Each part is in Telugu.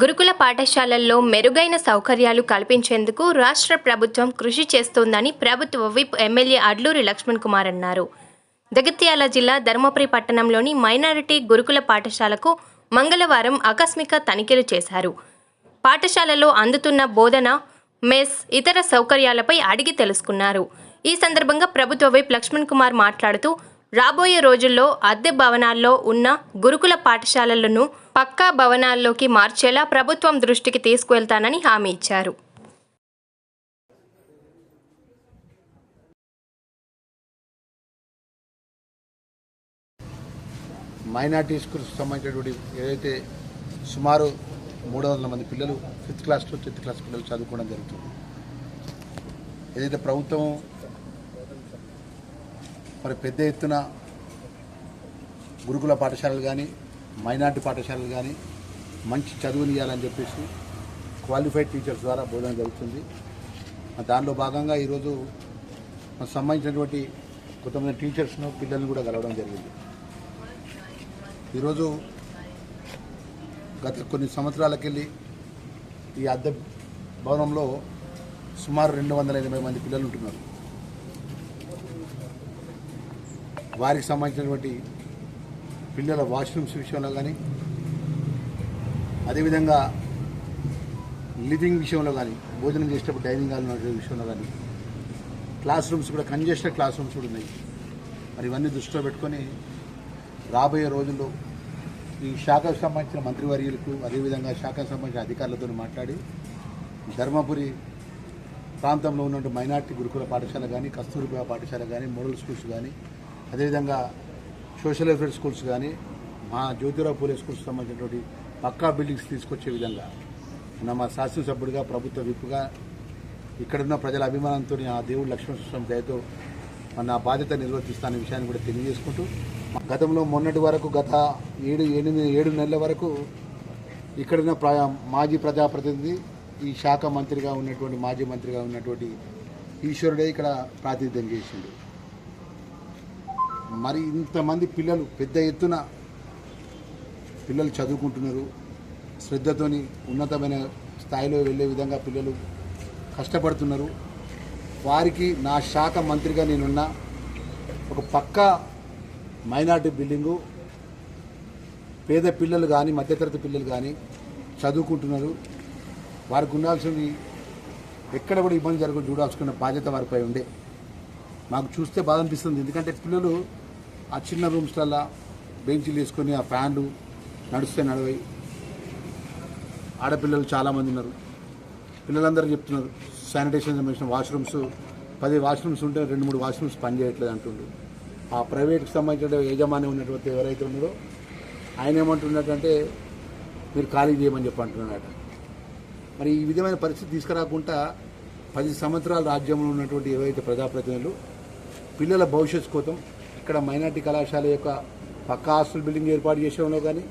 గురుకుల పాఠశాలల్లో మెరుగైన సౌకర్యాలు కల్పించేందుకు రాష్ట్ర ప్రభుత్వం కృషి చేస్తోందని ప్రభుత్వ విప్ ఎమ్మెల్యే అడ్లూరి లక్ష్మణ్ కుమార్ అన్నారు. జగిత్యాల జిల్లా ధర్మపురి పట్టణంలోని మైనారిటీ గురుకుల పాఠశాలకు మంగళవారం ఆకస్మిక తనిఖీలు చేశారు. పాఠశాలలో అందుతున్న బోధన, మెస్, ఇతర సౌకర్యాలపై అడిగి తెలుసుకున్నారు. ఈ సందర్భంగా ప్రభుత్వ విప్ లక్ష్మణ్ కుమార్ మాట్లాడుతూ, రాబోయే రోజుల్లో అద్దె భవనాల్లో ఉన్న గురుకుల పాఠశాలలను పక్కా భవనాల్లోకి మార్చేలా ప్రభుత్వం దృష్టికి తీసుకువెళ్తానని హామీ ఇచ్చారు. మైనార్టీ స్కూల్స్కి సంబంధించినటువంటి ఏదైతే సుమారు 300 మంది పిల్లలు 5th class to 10th class పిల్లలు చదువుకోవడం జరుగుతుంది. ఏదైతే ప్రభుత్వం మరి పెద్ద ఎత్తున గురుకుల పాఠశాలలు కానీ మైనార్టీ పాఠశాలలు కానీ మంచి చదువునియాలని చెప్పేసి క్వాలిఫైడ్ టీచర్స్ ద్వారా బోధన జరుగుతుంది. దానిలో భాగంగా ఈరోజు సంబంధించినటువంటి కొంతమంది టీచర్స్ను పిల్లల్ని కూడా కలవడం జరిగింది. ఈరోజు గత కొన్ని సంవత్సరాలకెళ్ళి ఈ అద్దె భవనంలో సుమారు 280 మంది పిల్లలు ఉంటున్నారు. వారికి సంబంధించినటువంటి పిల్లల వాష్రూమ్స్ విషయంలో కానీ, అదేవిధంగా లివింగ్ విషయంలో కానీ, భోజనం చేసేటప్పుడు డైనింగ్ హాల్ విషయంలో కానీ, క్లాస్ రూమ్స్ కూడా కంజెస్టెడ్ క్లాస్ రూమ్స్ కూడా ఉన్నాయి. మరి ఇవన్నీ దృష్టిలో పెట్టుకొని రాబోయే రోజుల్లో ఈ శాఖకు సంబంధించిన మంత్రివర్యులకు, అదేవిధంగా శాఖకు సంబంధించిన అధికారులతో మాట్లాడి ధర్మపురి ప్రాంతంలో ఉన్నటువంటి మైనార్టీ గురుకుల పాఠశాల కానీ, కస్తూరిబా పాఠశాల కానీ, మోడల్ స్కూల్స్ కానీ, అదేవిధంగా సోషల్ వెల్ఫేర్ స్కూల్స్ కానీ, మా జ్యోతిరావు పూలే స్కూల్స్ సంబంధించినటువంటి పక్కా బిల్డింగ్స్ తీసుకొచ్చే విధంగా మా శాసనసభ్యుడిగా, ప్రభుత్వ విప్పుగా, ఇక్కడున్న ప్రజల అభిమానంతో ఆ దేవుడు లక్ష్మణస్వామి దయతో నా బాధ్యత నిర్వర్తిస్తానే విషయాన్ని కూడా తెలియజేసుకుంటూ, గతంలో మొన్నటి వరకు గత 7 నెలల వరకు ఇక్కడున్న మాజీ ప్రజాప్రతినిధి, ఈ శాఖ మంత్రిగా ఉన్నటువంటి మాజీ మంత్రిగా ఉన్నటువంటి ఈశ్వరుడే ఇక్కడ ప్రాతినిధ్యం చేసిండు. మరి ఇంతమంది పిల్లలు పెద్ద ఎత్తున పిల్లలు చదువుకుంటున్నారు. శ్రద్ధతోని ఉన్నతమైన స్థాయిలో వెళ్ళే విధంగా పిల్లలు కష్టపడుతున్నారు. వారికి నా శాఖ మంత్రిగా నేనున్న ఒక పక్కా మైనార్టీ బిల్డింగు, పేద పిల్లలు కానీ, మధ్యతరగతి పిల్లలు కానీ చదువుకుంటున్నారు. వారికి ఉండాల్సింది ఎక్కడ కూడా ఇబ్బంది జరగకుండా చూడాల్సుకున్న బాధ్యత వారిపై ఉండే. మాకు చూస్తే బాధ అనిపిస్తుంది. ఎందుకంటే పిల్లలు ఆ చిన్న రూమ్స్లల్లో బెంచీలు వేసుకొని ఆ ఫ్యాన్లు నడుస్తే నడవై, ఆడపిల్లలు చాలామంది ఉన్నారు. పిల్లలందరూ చెప్తున్నారు శానిటేషన్ సంబంధించిన వాష్రూమ్స్ 10 వాష్రూమ్స్ ఉంటే 2-3 వాష్రూమ్స్ పనిచేయట్లేదు అంటుండ్రు. ఆ ప్రైవేట్కి సంబంధించిన యజమాని ఉన్నటువంటి ఎవరైతే ఉన్నారో ఆయన ఏమంటున్నట్టంటే మీరు ఖాళీ చేయమని చెప్పి అంటున్నారట. మరి ఈ విధమైన పరిస్థితి తీసుకురాకుండా 10 సంవత్సరాల రాజ్యంలో ఉన్నటువంటి ఏవైతే ప్రజాప్రతినిధులు పిల్లల భవిష్యత్తు కోసం ఇక్కడ మైనార్టీ కళాశాల యొక్క పక్కా హాస్టల్ బిల్డింగ్ ఏర్పాటు చేసేవలో కానీ,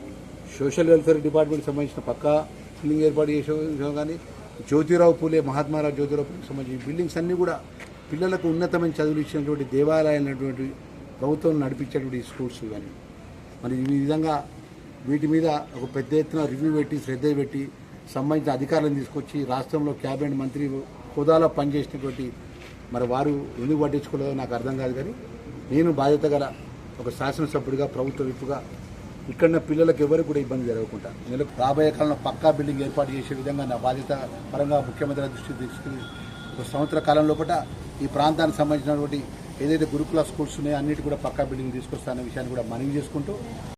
సోషల్ వెల్ఫేర్ డిపార్ట్మెంట్కి సంబంధించిన పక్కా బిల్డింగ్ ఏర్పాటు చేసేవలో కానీ, జ్యోతిరావు పూలే, మహాత్మారావు జ్యోతిరావు పూలేకి సంబంధించిన బిల్డింగ్స్ అన్నీ కూడా పిల్లలకు ఉన్నతమైన చదువులు ఇచ్చినటువంటి దేవాలయాలైనటువంటి ప్రభుత్వం నడిపించేటువంటి స్కూల్స్ కానీ, మరి ఈ విధంగా వీటి మీద ఒక పెద్ద ఎత్తున రివ్యూ పెట్టి, శ్రద్ధ పెట్టి సంబంధించిన అధికారులను తీసుకొచ్చి రాష్ట్రంలో క్యాబినెట్ మంత్రి హోదాలో పనిచేసినటువంటి మరి వారు ఎందుకు పట్టించుకోలేదో నాకు అర్థం కాదు. కానీ నేను బాధ్యత గల ఒక శాసనసభ్యుడిగా, ప్రభుత్వ విప్పుగా ఇక్కడున్న పిల్లలకు ఎవరికి కూడా ఇబ్బంది జరగకుండా నెలకు రాబోయే కాలంలో పక్కా బిల్డింగ్ ఏర్పాటు చేసే విధంగా నా బాధ్యత పరంగా ముఖ్యమంత్రి దృష్టికి తీసుకుని ఒక సంవత్సర కాలం లోపల ఈ ప్రాంతానికి సంబంధించినటువంటి ఏదైతే గురుకుల స్కూల్స్ ఉన్నాయో అన్నిటి కూడా పక్కా బిల్డింగ్ తీసుకొస్తాననే విషయాన్ని కూడా మనవి చేసుకుంటూ